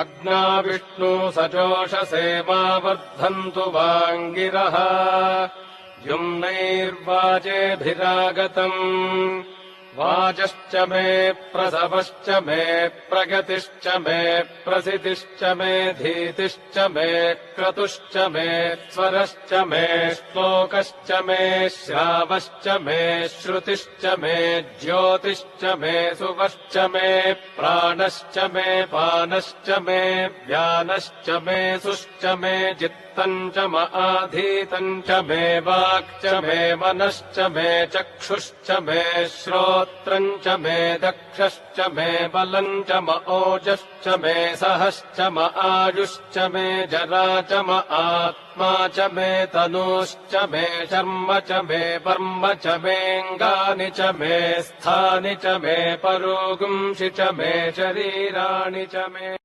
अग्ना विष्णु सचोषसे मा वर्धन्तु वाङ्गिरः युम्नैर्वाजेभिरागतम् वाचश्च मे प्रसवश्च मे प्रगतिश्च मे प्रसिद्धिश्च मे धीतिश्च मे क्रतुश्च मे स्वरश्च मे श्लोकश्च मे श्रावश्च मे श्रुतिश्च मे ज्योतिश्च मे सुवश्च मे प्राणश्च मे पानश्च मे व्यानश्च मे सुश्च मे चित्तम् च आधीतम् च मे वाक्च मे मनश्च मे चक्षुश्च मे श्रोत्रम् च मे दक्षश्च मे बलम् च ओजश्च मे सहश्च आयुश्च मे जरा च आत्मा च मे तनूश्च मे शर्म च मे वर्म च मेऽङ्गानि च मे स्थानि च मे परोगुंसि च मे शरीराणि च मे